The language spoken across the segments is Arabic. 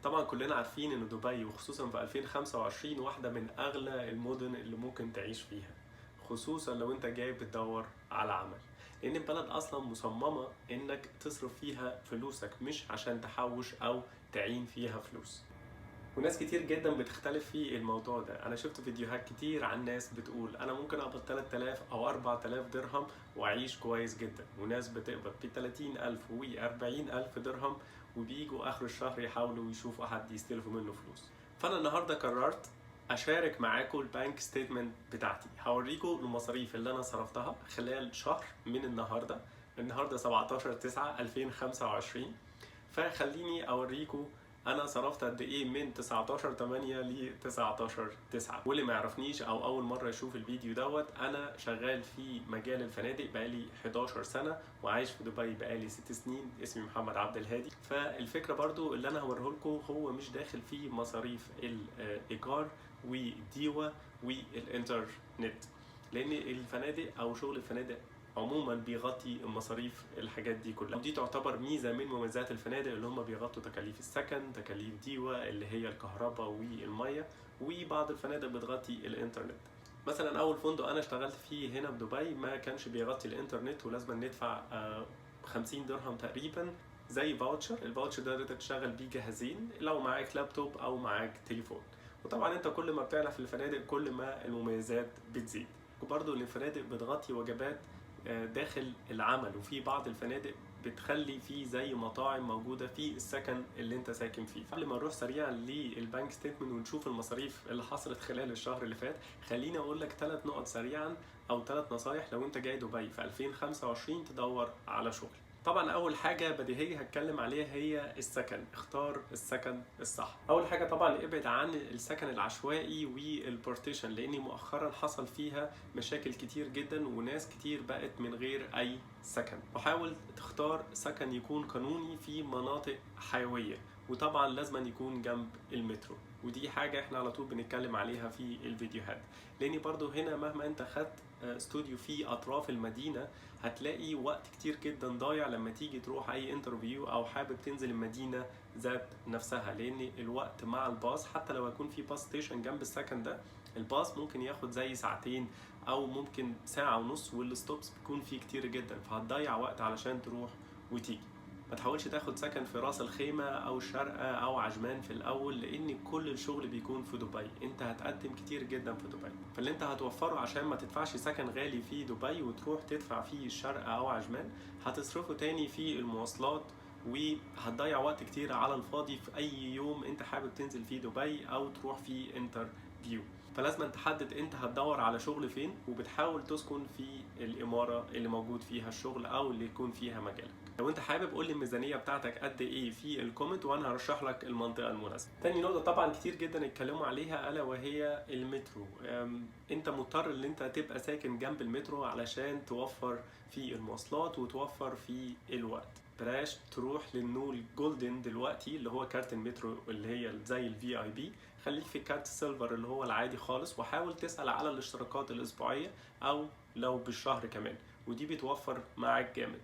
طبعا كلنا عارفين ان دبي وخصوصا في 2025 واحدة من اغلى المدن اللي ممكن تعيش فيها، خصوصا لو انت جاي بتدور على عمل، لان البلد اصلا مصممة انك تصرف فيها فلوسك مش عشان تحوش او تعين فيها فلوس. وناس كتير جدا بتختلف في الموضوع ده. انا شفت فيديوهات كتير عن ناس بتقول انا ممكن اقبض 3000 او 4000 درهم واعيش كويس جدا، وناس بتقبض ب 30000 و 40000 درهم وبيجوا اخر الشهر يحاولوا يشوفوا حد يستلفوا منه فلوس. فانا النهارده قررت اشارك معاكم البانك ستيتمنت بتاعتي، هوريكم المصاريف اللي انا صرفتها خلال شهر من النهارده 17/9/2025. فخليني اوريكم انا صرفت قد ايه من 19/8 ل 19/9. واللي ما يعرفنيش او اول مره يشوف الفيديو دوت، انا شغال في مجال الفنادق بقالي 11 سنه وعايش في دبي بقالي 6 سنين. اسمي محمد عبد الهادي. فالفكره برضو اللي انا هوريه لكم هو مش داخل فيه مصاريف الايجار والديوه والانترنت، لان الفنادق او شغل الفنادق عموما بيغطي المصاريف الحاجات دي كلها. ودي تعتبر ميزه من مميزات الفنادق، اللي هم بيغطوا تكاليف السكن، تكاليف ديوه اللي هي الكهرباء والميه، وبعض الفنادق بتغطي الانترنت. مثلا اول فندق انا اشتغلت فيه هنا في دبي ما كانش بيغطي الانترنت، ولازم ندفع 50 درهم تقريبا زي فاوتشر. الفاوتشر ده تقدر تشغل بيه جهازين لو معاك لابتوب او معاك تليفون. وطبعا انت كل ما بتعلى في الفنادق كل ما المميزات بتزيد. وبرضه الفنادق بتغطي وجبات داخل العمل، وفي بعض الفنادق بتخلي فيه زي مطاعم موجودة في السكن اللي انت ساكن فيه. قبل ما نروح سريعا للبنك ستيتمنت ونشوف المصاريف اللي حصلت خلال الشهر اللي فات، خليني اقول لك 3 نقط سريعا او 3 نصايح لو انت جاي دبي في 2025 تدور على شغل. طبعا اول حاجه بديهيه هتكلم عليها هي السكن. اختار السكن الصح. اول حاجه طبعا ابعد عن السكن العشوائي والبارتيشن، لان مؤخرا حصل فيها مشاكل كتير جدا وناس كتير بقت من غير اي سكن. وحاول تختار سكن يكون قانوني في مناطق حيويه، وطبعا لازم يكون جنب المترو، ودي حاجة احنا على طول بنتكلم عليها في الفيديوهات. لان برضو هنا مهما انت خدت استوديو في اطراف المدينة هتلاقي وقت كتير جدا ضايع لما تيجي تروح اي انترفيو او حابب تنزل المدينة ذات نفسها، لان الوقت مع الباص حتى لو يكون في باص ستيشن جنب السكن ده، الباص ممكن ياخد زي ساعتين او ممكن ساعة ونص، والستوبس بيكون فيه كتير جدا، فهتضيع وقت علشان تروح وتيجي. ما تحاولش تاخد سكن في راس الخيمة او الشارقة او عجمان في الاول، لان كل الشغل بيكون في دبي. انت هتقدم كتير جدا في دبي، فاللي انت هتوفره عشان ما تدفعش سكن غالي في دبي وتروح تدفع فيه الشارقة او عجمان هتصرفه تاني في المواصلات، وهتضيع وقت كتير على الفاضي في اي يوم انت حابب تنزل فيه دبي او تروح فيه انترفيو. فلازم تحدد انت هتدور على شغل فين، وبتحاول تسكن في الامارة اللي موجود فيها الشغل او اللي يكون فيها مجالك. لو انت حابب قول لي الميزانيه بتاعتك قد ايه في الكومنت وانا هرشح لك المنطقه المناسبه. تاني نقطه طبعا كتير جدا اتكلموا عليها الا وهي المترو. انت مضطر ان انت تبقى ساكن جنب المترو علشان توفر في المواصلات وتوفر في الوقت. بلاش تروح للنول جولدن دلوقتي اللي هو كارت المترو اللي هي زي الفي اي بي، خليك في كارت السيلفر اللي هو العادي خالص، وحاول تسأل على الاشتراكات الاسبوعيه او لو بالشهر كمان، ودي بتوفر معاك جامد.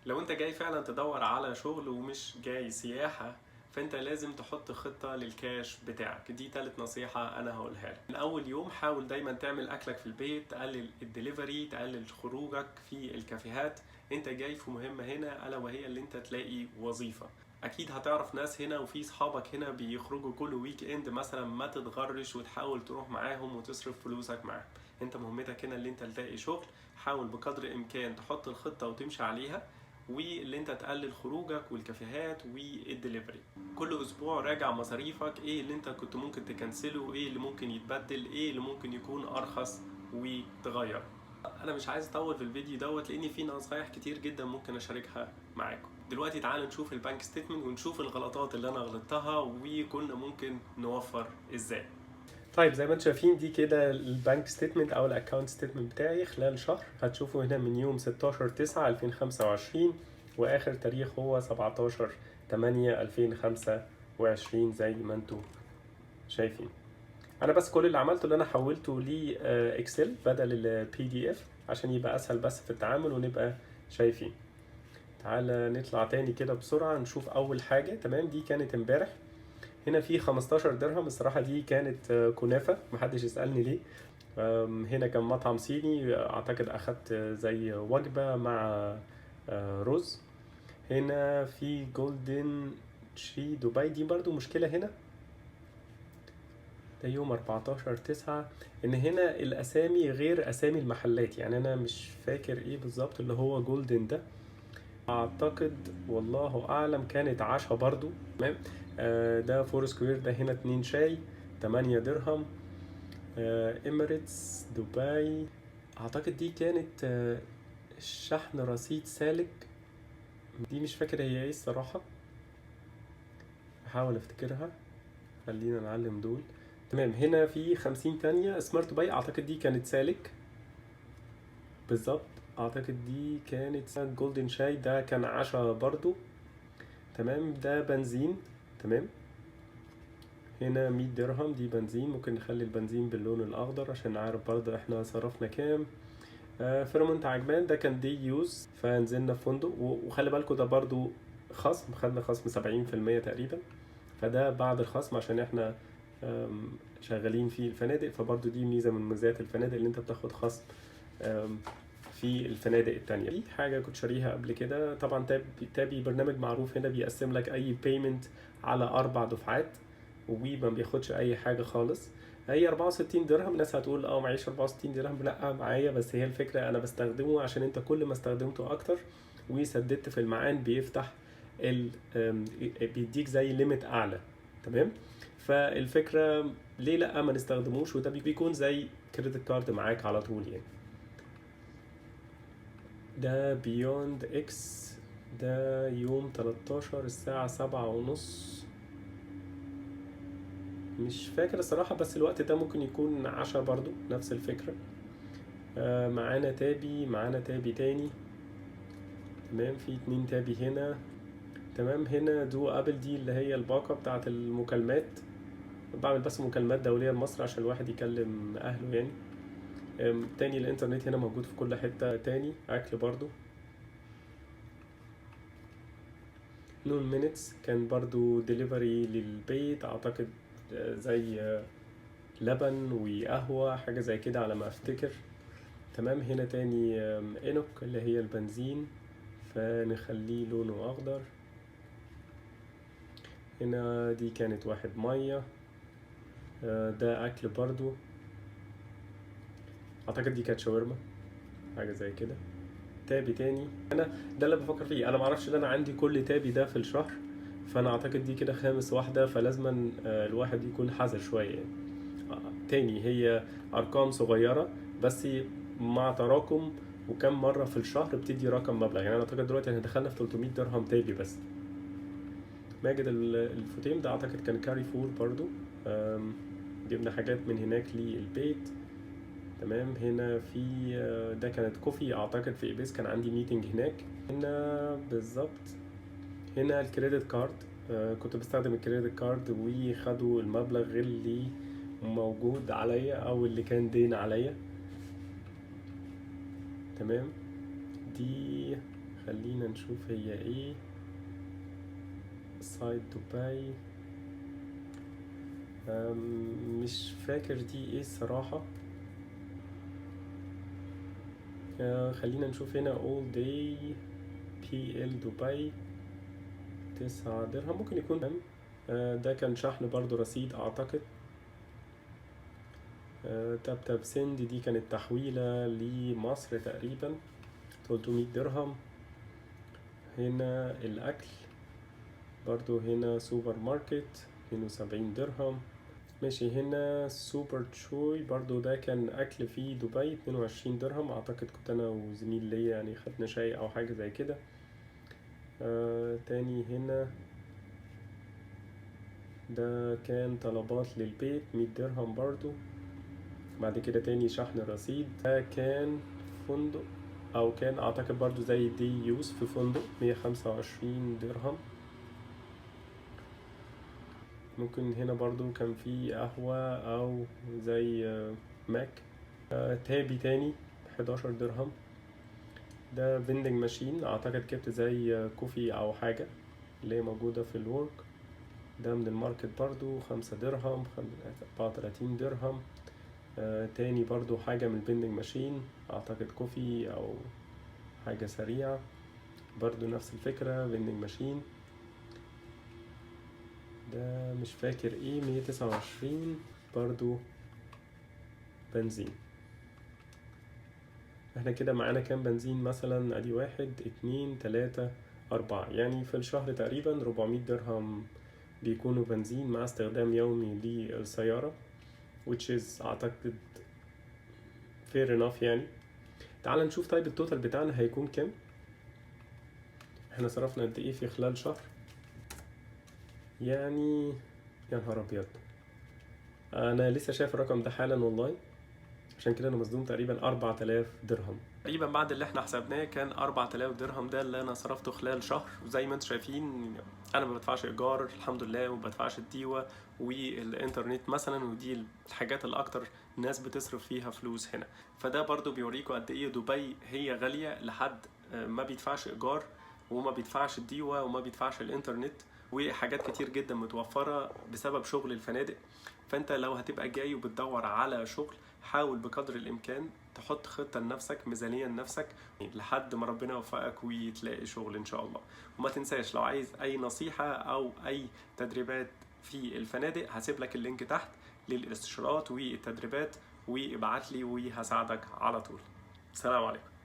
لو انت جاي فعلا تدور على شغل ومش جاي سياحة، فانت لازم تحط خطة للكاش بتاعك. دي تالت نصيحة انا هقولها لك. من اول يوم حاول دايما تعمل اكلك في البيت، تقلل الدليفري، تقلل خروجك في الكافيهات. انت جاي في مهمة هنا الا وهي اللي انت تلاقي وظيفة. اكيد هتعرف ناس هنا وفي صحابك هنا بيخرجوا كل ويك اند مثلا، ما تتغرش وتحاول تروح معاهم وتصرف فلوسك معاهم. انت مهمتك هنا اللي انت تلاقي شغل. حاول بقدر الامكان تحط الخطة وتمشي عليها، واللي انت تقلل خروجك والكافيهات والدليفري. كل اسبوع راجع مصاريفك، ايه اللي انت كنت ممكن تكنسله، ايه اللي ممكن يتبدل، ايه اللي ممكن يكون ارخص وتغير. انا مش عايز اطول في الفيديو دوت لان في نصايح كتير جدا ممكن اشاركها معاكم. دلوقتي تعالوا نشوف البنك ستيتمنت ونشوف الغلطات اللي انا غلطتها وكنا ممكن نوفر ازاي. طيب زي ما انتم شايفين دي كده البنك ستيتمنت او الاكونت ستيتمنت بتاعي خلال شهر. هتشوفوا هنا من يوم 16/9/2025 واخر تاريخ هو 17/8/2025 زي ما انتم شايفين. انا بس كل اللي عملته اللي انا حولته لاكسل بدل البي دي اف عشان يبقى اسهل بس في التعامل ونبقى شايفين. تعالى نطلع تاني كده بسرعة نشوف اول حاجة. تمام، دي كانت امبارح. هنا في 15 درهم. الصراحة دي كانت كنافة، محدش يسألني ليه. هنا كان مطعم صيني، اعتقد اخدت زي وجبة مع رز. هنا في جولدن شي دبي، دي برضو مشكلة هنا. ده يوم 14/9. ان هنا الاسامي غير اسامي المحلات، يعني انا مش فاكر ايه بالظبط اللي هو جولدن ده. اعتقد والله اعلم كانت عشا برضو. تمام. ده فور سكوير، ده هنا 2 شاي 8 درهم. اميريتس دبي، اعتقد دي كانت شحن رصيد سالك. دي مش فاكر هي ايه الصراحة، احاول افتكرها. خلينا نعلم دول. تمام. هنا في 50 تانية سمارت باي، اعتقد دي كانت سالك بالظبط. اعتقد دي كانت جولدن شاي، ده كان عشا برضو. تمام. ده بنزين. تمام. هنا 100 درهم دي بنزين، ممكن نخلي البنزين باللون الاخضر عشان نعرف برضو احنا صرفنا كام. فيرمونت عجمان، ده كان دي يوز، فنزلنا في فندق. وخلي بالكم ده برضو خصم، خدنا خصم 70% تقريبا. فده بعد الخصم عشان احنا شغالين في الفنادق، فبرضو دي ميزة من ميزات الفنادق اللي انت بتاخد خصم في الفنادق التانية. دي حاجة كنت شاريها قبل كده. طبعا تابي برنامج معروف هنا، بيقسم لك اي بيمنت على 4 دفعات وما بياخدش اي حاجة خالص. هي 64 درهم. الناس هتقول معيش 64 درهم. لا معايا، بس هي الفكرة انا بستخدمه عشان انت كل ما استخدمته اكتر وسددت في الميعاد بيفتح بيديك زي ليميت اعلى. تمام. فالفكرة ليه لا ما نستخدموش، وده بيكون زي كريدت كارد معاك على طول يعني. ده بيوند اكس، ده يوم 13 الساعة 7:30. مش فاكر الصراحة، بس الوقت ده ممكن يكون 10 برضو، نفس الفكرة. معانا تابي، معانا تابي تاني. تمام. في 2 تابي هنا. تمام. هنا دو ابل، دي اللي هي الباقة بتاعت المكالمات. بعمل بس مكالمات دولية لمصر عشان الواحد يكلم اهله يعني. تاني الانترنت هنا موجود في كل حتة. تاني اكل برضو. نون مينتس كان برضو ديليفري للبيت، اعتقد زي لبن وقهوة حاجة زي كده على ما افتكر. تمام. هنا تاني انوك اللي هي البنزين، فنخليه لونه اخضر. هنا دي كانت واحد مية. ده اكل برضو، اعتقد دي كانت شاورما حاجة زي كده. تابي تاني. انا ده اللي بفكر فيه، انا معرفش ان انا عندي كل تابي ده في الشهر، فانا اعتقد دي كده خامس واحدة، فلازما الواحد يكون حذر شوية يعني. تاني هي ارقام صغيرة بس مع تراكم وكم مرة في الشهر بتدي رقم مبلغ. يعني انا اعتقد دلوقتي احنا دخلنا في 300 درهم تابي بس. ماجد الفوتيم ده اعتقد كان كاري فور برضو. جبنا حاجات من هناك للبيت. تمام. هنا في ده كانت كوفي اعتقد في ايبيس، كان عندي ميتنج هناك. هنا بالظبط. هنا الكريدت كارد، كنت بستخدم الكريدت كارد وخدوا المبلغ اللي موجود عليا او اللي كان دين عليا. تمام. دي خلينا نشوف هي ايه. سايد دبي، مش فاكر دي ايه الصراحة. خلينا نشوف هنا all day PL دبي 9 درهم ممكن يكون. ده كان شحن برضو رصيد اعتقد. تاب تاب سند، دي كانت تحويلة لمصر تقريبا 300 درهم. هنا الاكل برضو، هنا سوبر ماركت 72 درهم. ماشي. هنا سوبر تشوي برضو، ده كان اكل في دبي 22 درهم اعتقد. كنت انا وزميل ليا يعني خدنا شاي او حاجة زي كده. تاني هنا ده كان طلبات للبيت 100 درهم برضو. بعد كده تاني شحن رصيد، ده كان فندق او كان اعتقد برضو زي دي يوز في فندق 125 درهم. ممكن هنا برضو كان في قهوة او زي ماك. تابي تاني 11 درهم. ده فيندنج ماشين اعتقد، جبت زي كوفي او حاجة اللي هي موجودة في الورك. ده من الماركت برضو 5 درهم، 34 درهم. تاني برضو حاجة من البندنج ماشين، اعتقد كوفي او حاجة سريعة، برضو نفس الفكرة بندنج ماشين. ده مش فاكر ايه، 129 برضو بنزين. احنا كده معانا كام بنزين مثلا؟ ادي 1 2 3 4، يعني في الشهر تقريبا 400 درهم بيكونوا بنزين مع استخدام يومي للسيارة، which is اعتقد fair enough يعني. تعال نشوف طيب التوتال بتاعنا هيكون كام. احنا صرفنا قد ايه في خلال شهر؟ يعني يا نهار ابيض، انا لسه شايف الرقم ده حالا والله، عشان كده انا مصدوم. تقريبا 4000 درهم تقريبا بعد اللي احنا حسبناه، كان 4000 درهم ده اللي انا صرفته خلال شهر. وزي ما انتم شايفين انا ما بدفعش ايجار الحمد لله، وما بدفعش الديوه والانترنت مثلا، ودي الحاجات اللي اكتر ناس بتصرف فيها فلوس هنا. فده برضو بيوريكم قد ايه دبي هي غاليه، لحد ما بيدفعش ايجار وما بيدفعش الديوه وما بيدفعش الانترنت، وحاجات كتير جدا متوفره بسبب شغل الفنادق. فانت لو هتبقى جاي وبتدور على شغل، حاول بقدر الامكان تحط خطة لنفسك، ميزانية لنفسك، لحد ما ربنا يوفقك وتلاقي شغل ان شاء الله. وما تنساش لو عايز اي نصيحة او اي تدريبات في الفنادق، هسيب لك اللينك تحت للاستشارات والتدريبات، وابعت لي وهساعدك على طول. السلام عليكم.